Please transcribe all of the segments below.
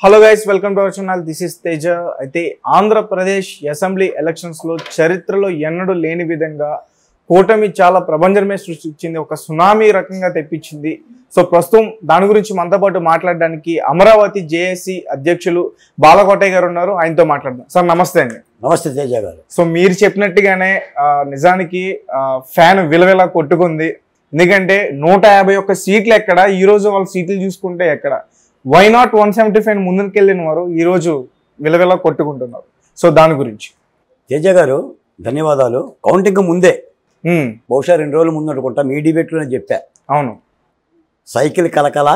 Hello guys, welcome to our channel. This is Teja. అయితే Andhra Pradesh assembly ఎలక్షన్స్లో చరిత్రలో ఎన్నడూ లేని విధంగా కూటమి చాలా ప్రభంజనమే సృష్టించింది, ఒక సునామీ రకంగా తెప్పించింది. సో ప్రస్తుతం దాని గురించి మనతో పాటు మాట్లాడడానికి అమరావతి జేఏసీ అధ్యక్షులు బాలకోటయ్య గారు ఉన్నారు. ఆయనతో మాట్లాడదాం. సార్ నమస్తే అండి. నమస్తే తేజ గారు. సో మీరు చెప్పినట్టుగానే నిజానికి ఫ్యాన్ విలవిలా కొట్టుకుంది. ఎందుకంటే 151 సీట్లు ఎక్కడ, ఈరోజు వాళ్ళ సీట్లు చూసుకుంటే ఎక్కడ. వై నాట్ 175 ముందుకెళ్ళిన వారు ఈరోజు విలవిలా కొట్టుకుంటున్నారు. సో దాని గురించి తేజ గారు ధన్యవాదాలు. కౌంటింగ్ ముందే బహుశా 2 రోజుల ముందు అనుకుంటా మీ డిబేట్లో నేను చెప్పా. అవును, సైకిల్ కలకల,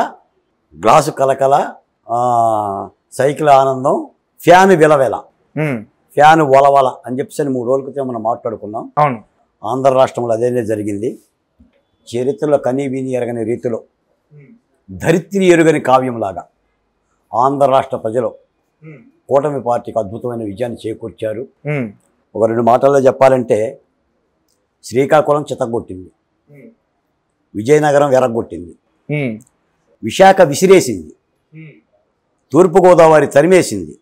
గ్లాసు కలకల, సైకిల్ ఆనందం, ఫ్యాన్ విలవెల, ఫ్యాన్ వలవల అని చెప్పేసి 3 రోజుల క్రితం మనం మాట్లాడుకున్నాం. అవును, ఆంధ్ర రాష్ట్రంలో అదేనే జరిగింది. చరిత్రలో కనీ విని ఎరగని రీతిలో ధరిత్రి ఎరుగని కావ్యంలాగా ఆంధ్ర రాష్ట్ర ప్రజలు కూటమి పార్టీకి అద్భుతమైన విజయాన్ని చేకూర్చారు. ఒక 2 మాటల్లో చెప్పాలంటే శ్రీకాకుళం చితగొట్టింది, విజయనగరం వెరగొట్టింది, విశాఖ విసిరేసింది, తూర్పుగోదావరి తరిమేసింది,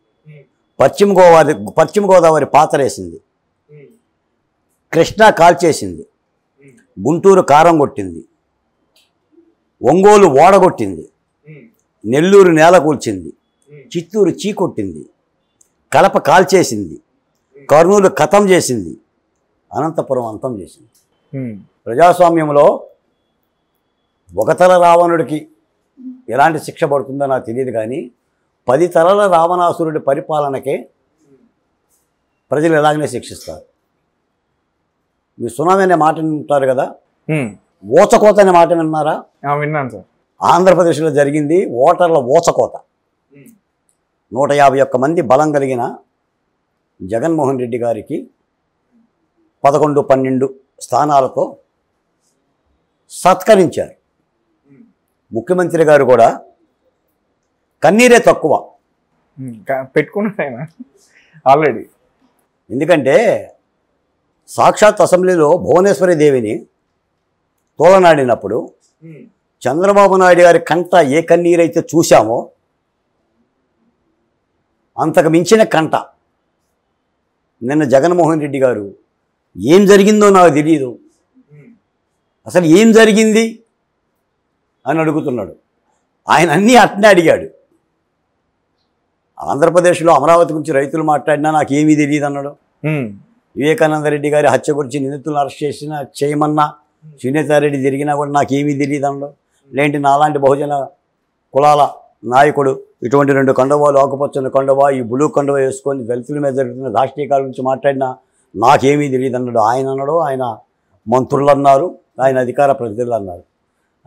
పశ్చిమ గోదావరి పాతరేసింది, కృష్ణా కాల్చేసింది, గుంటూరు కారం కొట్టింది, ఒంగోలు ఓడగొట్టింది, నెల్లూరు నేల కూల్చింది, చిత్తూరు చీకొట్టింది, కడప కాల్చేసింది, కర్నూలు ఖతం చేసింది, అనంతపురం అంతం చేసింది. ప్రజాస్వామ్యంలో ఒక తల రావణుడికి ఎలాంటి శిక్ష పడుతుందో నాకు తెలియదు, కానీ 10 తలల రావణాసురుడి పరిపాలనకే ప్రజలు ఎలాగనే శిక్షిస్తారు. మీరు సునామీ అనే మాట వింటారు కదా, ఓచకోత అనే మాట విన్నారా? విన్నాను సార్. ఆంధ్రప్రదేశ్లో జరిగింది ఓటర్ల ఓచకోత. 151 మంది బలం కలిగిన జగన్మోహన్ రెడ్డి గారికి 11-12 స్థానాలతో సత్కరించారు. ముఖ్యమంత్రి గారు కూడా కన్నీరే తక్కువ పెట్టుకున్నాడు ఆయన ఆల్రెడీ. ఎందుకంటే సాక్షాత్ అసెంబ్లీలో భువనేశ్వరి దేవిని తోలనాడినప్పుడు చంద్రబాబు నాయుడు గారి కంట ఏ కన్నీరైతే చూశామో అంతకు మించిన కంట నిన్న జగన్మోహన్ రెడ్డి గారు ఏం జరిగిందో నాకు తెలియదు, అసలు ఏం జరిగింది అని అడుగుతున్నాడు. ఆయన అన్నీ అట్నే అడిగాడు. ఆంధ్రప్రదేశ్లో అమరావతి గురించి రైతులు మాట్లాడినా నాకేమీ తెలియదు అన్నాడు. వివేకానంద రెడ్డి గారి హత్య గురించి నిందితులను అరెస్ట్ చేయమన్నా సునీతారెడ్డి జరిగినా కూడా నాకేమీ తెలియదు అన్నాడు. లేంటి నాలాంటి బహుజన కులాల నాయకుడు ఇటువంటి 2 కండువాలు, ఆకుపచ్చని కండువా, ఈ బ్లూ కండువా వేసుకొని దళితుల మీద జరుగుతున్న రాష్ట్రీయకాల గురించి మాట్లాడినా నాకేమీ తెలియదు అన్నాడు. ఆయన అన్నాడు, ఆయన మంత్రులు అన్నారు, ఆయన అధికార ప్రతినిధులు అన్నారు.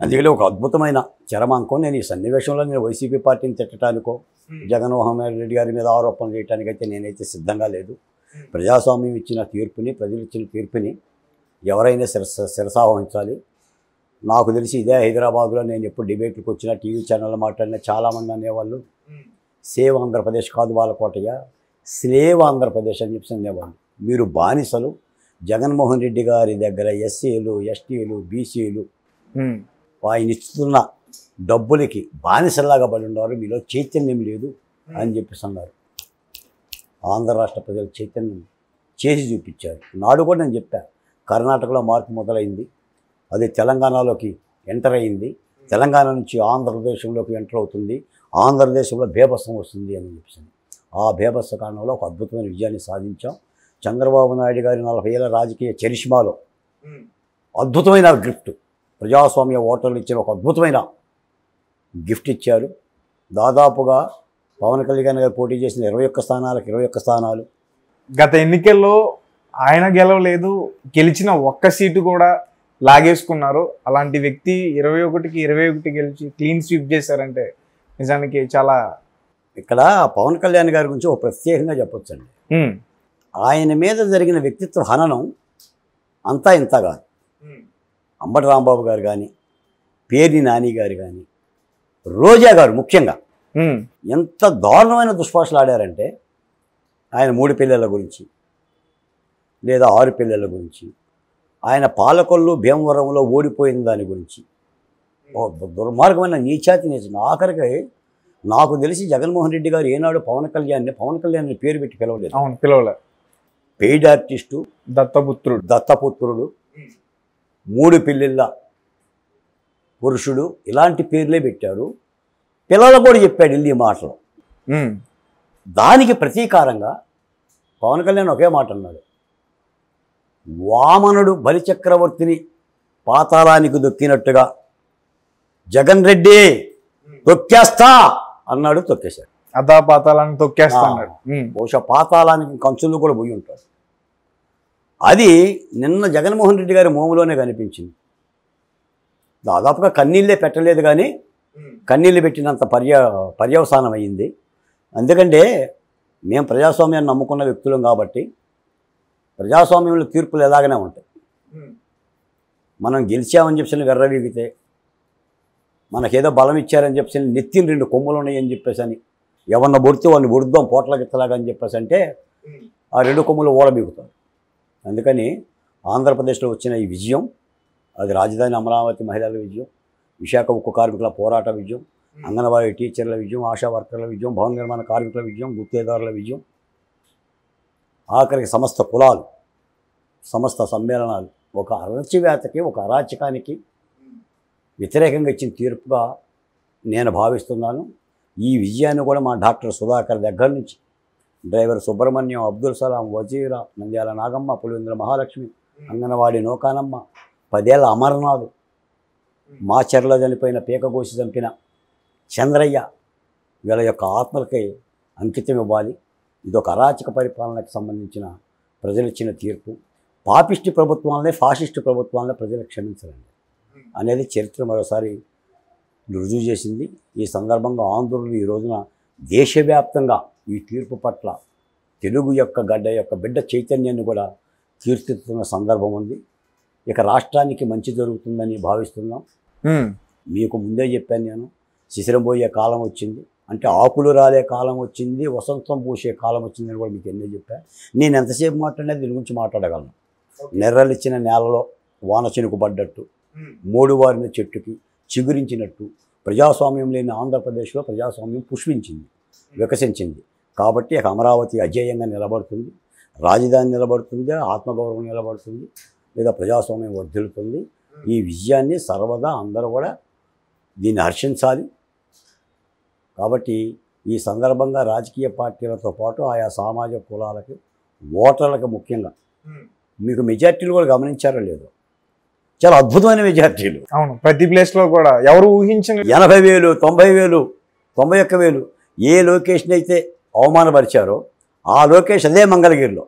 అందుకని ఒక అద్భుతమైన చరమాంకం. నేను ఈ సన్నివేశంలో నేను వైసీపీ పార్టీని తిట్టడానికో జగన్మోహన్ రెడ్డి గారి మీద ఆరోపణలు చేయడానికైతే నేనైతే సిద్ధంగా లేదు. ప్రజాస్వామ్యం ఇచ్చిన తీర్పుని, ప్రజలు ఇచ్చిన తీర్పుని ఎవరైనా శిరసావహించాలి. నాకు తెలిసి ఇదే హైదరాబాద్లో నేను ఎప్పుడు డిబేట్లకు వచ్చినా, టీవీ ఛానల్లో మాట్లాడినా చాలామంది అనేవాళ్ళు సేవ్ ఆంధ్రప్రదేశ్ కాదు బాలకోటయ్య, స్లేవ్ ఆంధ్రప్రదేశ్ అని చెప్పి అనేవాళ్ళు. మీరు బానిసలు. జగన్మోహన్ రెడ్డి గారి దగ్గర ఎస్సీలు, ఎస్టీలు, బీసీలు ఆయన ఇస్తున్న డబ్బులకి బానిసల్లాగా పడి ఉన్నారు, మీలో చైతన్యం లేదు అని చెప్పేసి అన్నారు. ఆంధ్ర రాష్ట్ర ప్రజలు చైతన్యం చేసి చూపించారు. నాడు కూడా నేను చెప్పాను, కర్ణాటకలో మార్పు మొదలైంది, అది తెలంగాణలోకి ఎంటర్ అయింది, తెలంగాణ నుంచి ఆంధ్రప్రదేశ్లోకి ఎంటర్ అవుతుంది, ఆంధ్రదేశంలో బేభత్సం వస్తుంది అని చెప్పేసి. ఆ బేభత్స కారణంలో ఒక అద్భుతమైన విజయాన్ని సాధించాం. చంద్రబాబు నాయుడు గారి 40 ఏళ్ల రాజకీయ చరిష్మాలో అద్భుతమైన గిఫ్ట్, ప్రజాస్వామ్య ఓటర్లు ఇచ్చిన ఒక అద్భుతమైన గిఫ్ట్ ఇచ్చారు. దాదాపుగా పవన్ కళ్యాణ్ గారు పోటీ చేసిన 21 స్థానాలకు 21 స్థానాలు. గత ఎన్నికల్లో ఆయన గెలవలేదు, గెలిచిన ఒక్క సీటు కూడా లాగేసుకున్నారు. అలాంటి వ్యక్తి 21కి 21 గెలిచి క్లీన్ స్వీప్ చేశారంటే నిజానికి చాలా. ఇక్కడ పవన్ కళ్యాణ్ గారి గురించి ఒక ప్రత్యేకంగా చెప్పొచ్చండి. ఆయన మీద జరిగిన వ్యక్తిత్వ హననం అంతా ఇంత కాదు. అంబటి రాంబాబు గారు కానీ, పేర్ని నాని గారు కానీ, రోజా గారు ముఖ్యంగా ఎంత దారుణమైన దుష్పాషలు ఆడారంటే ఆయన 3 పిల్లల గురించి లేదా 6 పిల్లల గురించి, ఆయన పాలకొల్లు భీమవరంలో ఓడిపోయిన దాని గురించి దుర్మార్గమైన నీచాతి నీచం. ఆఖరికి నాకు తెలిసి జగన్మోహన్ రెడ్డి గారు ఏనాడు పవన్ కళ్యాణ్ పేరు పెట్టి పిలవలేదు. అవును, పిలవలే. పెయిడ్ ఆర్టిస్టు, దత్తపుత్రుడు, 3 పిల్లల పురుషుడు, ఇలాంటి పేర్లే పెట్టారు. పిల్లలు కూడా చెప్పాడు ఇల్లు ఈ మాటలు. దానికి ప్రతీకారంగా పవన్ కళ్యాణ్ ఒకే మాట అన్నాడు, వామనుడు బలిచక్రవర్తిని పాతాళానికి దొక్కినట్టుగా జగన్ రెడ్డి తొక్కేస్తా అన్నాడు. తొక్కేశాడు. అదా పాతాళాన్ని తొక్కేస్తా అన్నాడు. బహుశా పాతాళానికి కంచులు కూడా పోయి ఉంటాడు. అది నిన్న జగన్మోహన్ రెడ్డి గారి మోములోనే కనిపించింది. దాదాపుగా కన్నీళ్ళే పెట్టలేదు, కానీ కన్నీళ్ళు పెట్టినంత పర్యవసానం అయ్యింది. ఎందుకంటే మేము ప్రజాస్వామ్యాన్ని నమ్ముకున్న వ్యక్తులం కాబట్టి ప్రజాస్వామ్యంలో తీర్పులు ఎలాగనే ఉంటాయి. మనం గెలిచామని చెప్పి వెర్రవీగితే, మనకేదో బలం ఇచ్చారని చెప్పేసి నెత్తిని 2 కొమ్ములు ఉన్నాయని చెప్పేసి అని ఎవరిన బొడితే వాడిని బొడుద్దాం పోట్లకిత్తలాగా అని చెప్పేసి అంటే ఆ 2 కొమ్ములు ఓడబీగుతారు. అందుకని ఆంధ్రప్రదేశ్లో వచ్చిన ఈ విజయం, అది రాజధాని అమరావతి మహిళల విజయం, విశాఖ ఉక్కు కార్మికుల పోరాట విజయం, అంగన్వాడీ టీచర్ల విజయం, ఆశా వర్కర్ల విజయం, భవన నిర్మాణ కార్మికుల విజయం, గుత్తేదారుల విజయం, ఆఖరికి సమస్త కులాలు, సమస్త సమ్మేళనాలు ఒక అణచివేతకి, ఒక అరాచకానికి వ్యతిరేకంగా ఇచ్చిన తీర్పుగా నేను భావిస్తున్నాను. ఈ విజయాన్ని కూడా మా డాక్టర్ సుధాకర్ దగ్గర నుంచి డ్రైవర్ సుబ్రహ్మణ్యం, అబ్దుల్ సలాం, వజీరా, నంద్యాల నాగమ్మ, పులివెందుల మహాలక్ష్మి, అంగన్వాడీ నోకానమ్మ, 10 ఏళ్ల అమర్నాథ్, మా చెరలో చనిపోయిన పీకగోసి చంపిన చంద్రయ్య, వీళ్ళ యొక్క ఆత్మలకి అంకితం ఇవ్వాలి. ఇదొక అరాచక పరిపాలనకు సంబంధించిన ప్రజలు ఇచ్చిన తీర్పు. పాపిష్టి ప్రభుత్వాలనే, ఫాసిస్టు ప్రభుత్వాలనే ప్రజలు క్షమించరండి అనేది చరిత్ర మరోసారి రుజువు చేసింది. ఈ సందర్భంగా ఆంధ్రులు ఈ రోజున దేశవ్యాప్తంగా ఈ తీర్పు పట్ల తెలుగు యొక్క గడ్డ యొక్క బిడ్డ చైతన్యాన్ని కూడా కీర్తిస్తున్న సందర్భం ఉంది. ఇక రాష్ట్రానికి మంచి జరుగుతుందని భావిస్తున్నాం. మీకు ముందే చెప్పాను నేను, శిశిరం పోయే కాలం వచ్చింది అంటే ఆకులు రాలే కాలం వచ్చింది, వసంతం పూసే కాలం వచ్చిందని కూడా మీకు ఎన్నో చెప్పాను. నేను ఎంతసేపు మాట్లాడినా దీని గురించి మాట్లాడగలను. నెర్రలిచ్చిన నేలలో వాన చినుకు పడ్డట్టు, మోడువారిన చెట్టుకి చిగురించినట్టు ప్రజాస్వామ్యం లేని ఆంధ్రప్రదేశ్లో ప్రజాస్వామ్యం పుష్పించింది, వికసించింది. కాబట్టి ఇక అమరావతి అజేయంగా నిలబడుతుంది, రాజధాని నిలబడుతుంది, ఆత్మగౌరవం నిలబడుతుంది, లేదా ప్రజాస్వామ్యం వర్ధిల్లుతుంది. ఈ విజయాన్ని సర్వదా అందరూ కూడా దీన్ని హర్షించాలి. కాబట్టి ఈ సందర్భంగా రాజకీయ పార్టీలతో పాటు ఆయా సామాజిక కులాలకి, ఓటర్లకు ముఖ్యంగా మీకు మెజార్టీలు కూడా గమనించారో లేదో, చాలా అద్భుతమైన మెజార్టీలు. అవును, ప్రతి ప్లేస్లో కూడా ఎవరు ఊహించిన 80,000, 90,000, 91,000 ఏ లొకేషన్ అయితే అవమానపరిచారో ఆ లోకేష్ అదే మంగళగిరిలో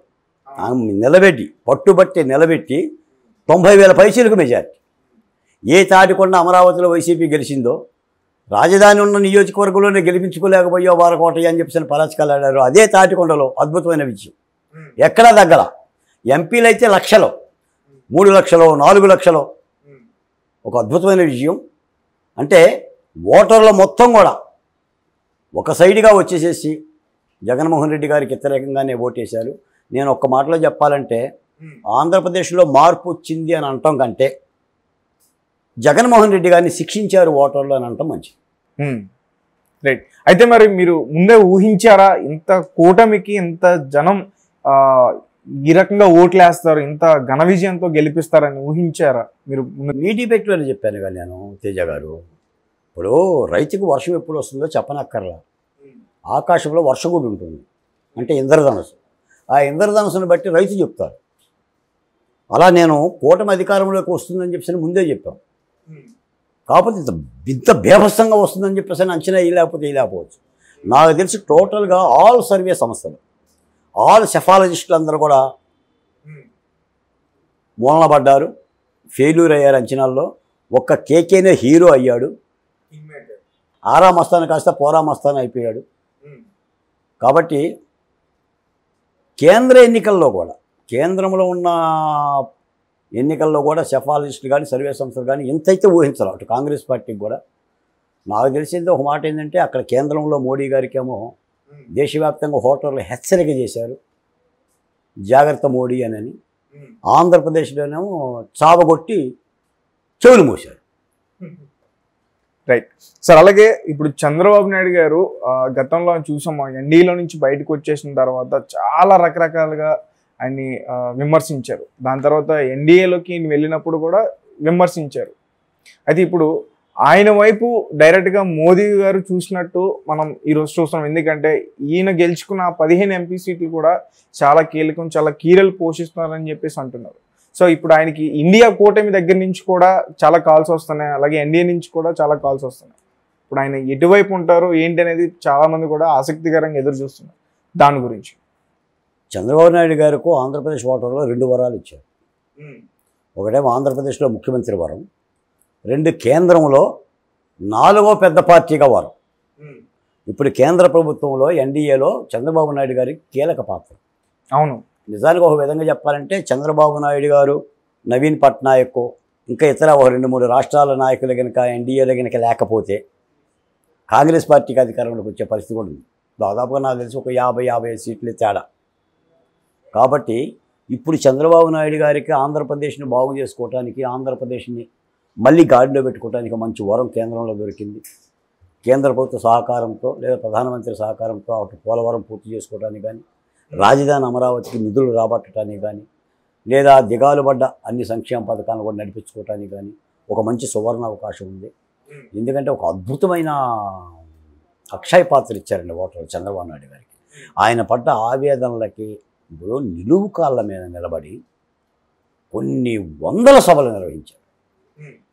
నిలబెట్టి, పట్టుబట్టి నిలబెట్టి 90,000 పైసలకు మెజార్టీ. ఏ తాటికొండ అమరావతిలో వైసీపీ గెలిచిందో రాజధాని ఉన్న నియోజకవర్గంలోనే గెలిపించుకోలేకపోయో వారకోటయ్య అని చెప్పేసి పరాచకాలు ఆడారు. అదే తాటికొండలో అద్భుతమైన విజయం. ఎక్కడా దగ్గర ఎంపీలు అయితే లక్షలు, 3 లక్షలు, 4 లక్షలు, ఒక అద్భుతమైన విజయం. అంటే ఓటర్ల మొత్తం కూడా ఒక సైడ్గా వచ్చేసేసి జగన్మోహన్ రెడ్డి గారికి వ్యతిరేకంగానే ఓటేశారు. నేను ఒక్క మాటలో చెప్పాలంటే ఆంధ్రప్రదేశ్లో మార్పు వచ్చింది అని అనటం కంటే జగన్మోహన్ రెడ్డి గారిని శిక్షించారు ఓటర్లు అని అనటం మంచిది. రైట్. అయితే మరి మీరు ముందే ఊహించారా ఇంత కూటమికి ఇంత జనం ఈ రకంగా ఓట్లేస్తారు, ఇంత ఘన విజయంతో గెలిపిస్తారని ఊహించారా మీరు? మీ డిబేట్లో చెప్పాను కదా నేను, తేజ గారు. ఇప్పుడు రైతుకు వర్షం ఎప్పుడు వస్తుందో చెప్పనక్కర్లా. ఆకాశంలో వర్షం కూడా ఉంటుంది, అంటే ఇంద్రధనుసు. ఆ ఇంద్రధనుసును బట్టి రైతు చెప్తారు. అలా నేను కూటమి అధికారంలోకి వస్తుందని చెప్పేసి ముందే చెప్పాను. కాకపోతే ఇంత బేభత్సంగా వస్తుందని చెప్పేసి అంచనా వేయలేకపోవచ్చు. నాకు తెలిసి టోటల్గా ఆల్ సర్వే సంస్థలు, ఆల్ సెఫాలజిస్టులు అందరూ కూడా మూలన పడ్డారు, ఫెయిల్యూర్ అయ్యారు అంచనాల్లో. ఒక్క కేకేనే హీరో అయ్యాడు. ఆరా మస్తాను కాస్త పోరా మస్తాను అయిపోయాడు. కాబట్టి కేంద్ర ఎన్నికల్లో కూడా, కేంద్రంలో ఉన్న ఎన్నికల్లో కూడా సెఫాలజిస్టులు కానీ సర్వే సంస్థలు కానీ ఎంతైతే ఊహించాలి అటు కాంగ్రెస్ పార్టీకి కూడా. నాకు తెలిసింది ఒక మాట ఏంటంటే, అక్కడ కేంద్రంలో మోడీ గారికేమో దేశవ్యాప్తంగా ఓటర్లు హెచ్చరిక చేశారు, జాగ్రత్త మోడీ అని. ఆంధ్రప్రదేశ్లోనేమో చావగొట్టి చెవులు మూశారు. Right sir. అలాగే ఇప్పుడు చంద్రబాబు నాయుడు గారు గతంలో చూసాము, ఎన్డీఏలో నుంచి బయటకు వచ్చేసిన తర్వాత చాలా రకరకాలుగా ఆయన్ని విమర్శించారు. దాని తర్వాత ఎన్డీఏలోకి వెళ్ళినప్పుడు కూడా విమర్శించారు. అయితే ఇప్పుడు ఆయన వైపు డైరెక్ట్గా మోదీ గారు చూసినట్టు మనం ఈరోజు చూస్తున్నాం. ఎందుకంటే ఈయన గెలుచుకున్న 15 ఎంపీ సీట్లు కూడా చాలా కీలకం, చాలా కీరలు పోషిస్తున్నారని చెప్పేసి అంటున్నారు. సో ఇప్పుడు ఆయనకి ఇండియా కూటమి దగ్గర నుంచి కూడా చాలా కాల్స్ వస్తున్నాయి, అలాగే ఎన్డీఏ నుంచి కూడా చాలా కాల్స్ వస్తున్నాయి. ఇప్పుడు ఆయన ఎటువైపు ఉంటారు ఏంటి అనేది చాలామంది కూడా ఆసక్తికరంగా ఎదురు చూస్తున్నారు. దాని గురించి చంద్రబాబు నాయుడు గారికి ఆంధ్రప్రదేశ్ ఓటర్లో 2 వరాలు ఇచ్చారు. ఒకటేమో ఆంధ్రప్రదేశ్లో ముఖ్యమంత్రి వరం, 2 కేంద్రంలో 4వ పెద్ద పార్టీగా వరం. ఇప్పుడు కేంద్ర ప్రభుత్వంలో ఎన్డీఏలో చంద్రబాబు నాయుడు గారికి కీలక పాత్ర. అవును, నిజానికి ఒక విధంగా చెప్పాలంటే చంద్రబాబు నాయుడు గారు, నవీన్ పట్నాయక్, ఇంకా ఇతర 2-3 రాష్ట్రాల నాయకులు కనుక ఎన్డీఏలో కనుక లేకపోతే కాంగ్రెస్ పార్టీకి అధికారంలోకి వచ్చే పరిస్థితి కూడా ఉంది. దాదాపుగా నాకు తెలిసి ఒక 50-55 సీట్ల తేడా. కాబట్టి ఇప్పుడు చంద్రబాబు నాయుడు గారికి ఆంధ్రప్రదేశ్ని బాగు చేసుకోవటానికి, ఆంధ్రప్రదేశ్ని మళ్ళీ గాడిలో పెట్టుకోవడానికి మంచి వరం కేంద్రంలో దొరికింది. కేంద్ర ప్రభుత్వ సహకారంతో లేదా ప్రధానమంత్రి సహకారంతో అటు పోలవరం పూర్తి చేసుకోవడానికి కానీ, రాజధాని అమరావతికి నిధులు రాబట్టడానికి కానీ, లేదా దిగాలు పడ్డ అన్ని సంక్షేమ పథకాలను కూడా నడిపించుకోవడానికి కానీ ఒక మంచి సువర్ణ అవకాశం ఉంది. ఎందుకంటే ఒక అద్భుతమైన అక్షయ పాత్ర ఇచ్చారండి ఓటర్లు చంద్రబాబు నాయుడు గారికి. ఆయన పడ్డ ఆవేదనలకి ఇప్పుడు నిలువు కాళ్ళ మీద నిలబడి కొన్ని వందల సభలు నిర్వహించారు.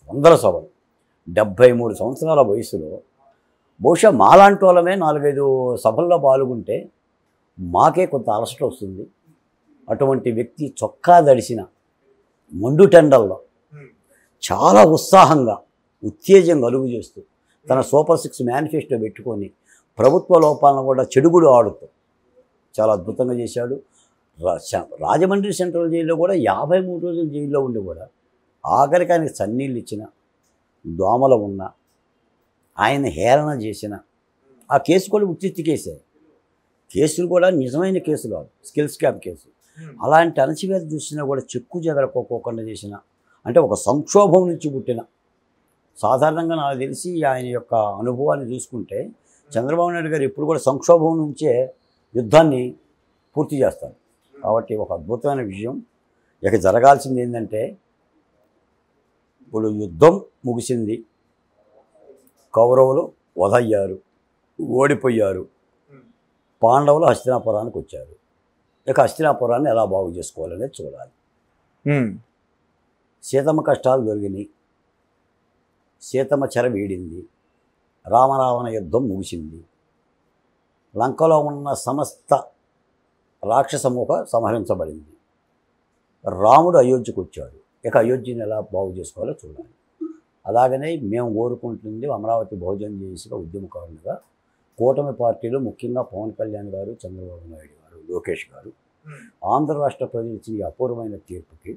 100 సభలు. 73 సంవత్సరాల వయసులో బహుశా మాలాంటి వాళ్ళమే 4-5 సభల్లో పాల్గొంటే మాకే కొంత అలసట వస్తుంది. అటువంటి వ్యక్తి చొక్కా దడిసిన మండుటెండల్లో చాలా ఉత్సాహంగా, ఉత్తేజం కలుగు చేస్తూ తన సూపర్ 6 మేనిఫెస్టో పెట్టుకొని ప్రభుత్వ లోపాలను కూడా చెడుగుడు ఆడుతూ చాలా అద్భుతంగా చేశాడు. రాజమండ్రి సెంట్రల్ జైల్లో కూడా 53 రోజులు జైల్లో ఉండి కూడా ఆఖరికి ఆయనకి చన్నీళ్ళు ఇచ్చిన, దోమలు ఉన్న, ఆయన హేళన చేసిన ఆ కేసు కూడా ఉత్తిత్తి కేసే. కేసులు కూడా నిజమైన కేసులు కాదు, స్కిల్ స్కామ్ కేసు. అలాంటి అణచివేత చూసినా కూడా చెక్కు చెదరకోకుండా చేసిన, అంటే ఒక సంక్షోభం నుంచి పుట్టిన, సాధారణంగా నాకు తెలిసి ఆయన యొక్క అనుభవాన్ని చూసుకుంటే చంద్రబాబు నాయుడు గారు ఎప్పుడు కూడా సంక్షోభం నుంచే యుద్ధాన్ని పూర్తి చేస్తారు. కాబట్టి ఒక అద్భుతమైన విషయం. ఇక జరగాల్సింది ఏంటంటే ఇప్పుడు యుద్ధం ముగిసింది, కౌరవులు వధయ్యారు, ఓడిపోయారు, పాండవులు హస్తినాపురానికి వచ్చారు. ఇక హస్తినాపురాన్ని ఎలా బాగు చేసుకోవాలనేది చూడాలి. సీతమ్మ కష్టాలు దొరికినాయి, సీతమ్మ చెర వీడింది, రామరావణ యుద్ధం ముగిసింది, లంకలో ఉన్న సమస్త రాక్షసమూహ సంహరించబడింది, రాముడు అయోధ్యకు వచ్చాడు. ఇక అయోధ్యని ఎలా బాగు చేసుకోవాలో చూడాలి. అలాగనే మేము కోరుకుంటుంది అమరావతి బహుజన్ చేసిన ఉద్యమకారులుగా కూటమి పార్టీలు, ముఖ్యంగా పవన్ కళ్యాణ్ గారు, చంద్రబాబు నాయుడు గారు, లోకేష్ గారు ఆంధ్ర రాష్ట్ర ప్రజలు ఇచ్చిన ఈ అపూర్వమైన తీర్పుకి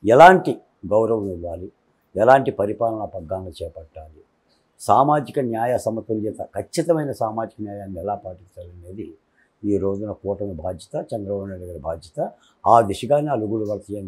ఎలాంటి గౌరవం ఇవ్వాలి, ఎలాంటి పరిపాలనా పగ్గాలను చేపట్టాలి, సామాజిక న్యాయ సమతుల్యత, ఖచ్చితమైన సామాజిక న్యాయాన్ని ఎలా పాటించాలనేది ఈ రోజున కూటమి బాధ్యత, చంద్రబాబు నాయుడు గారి బాధ్యత. ఆ దిశగానే అలుగులు పడుతాయని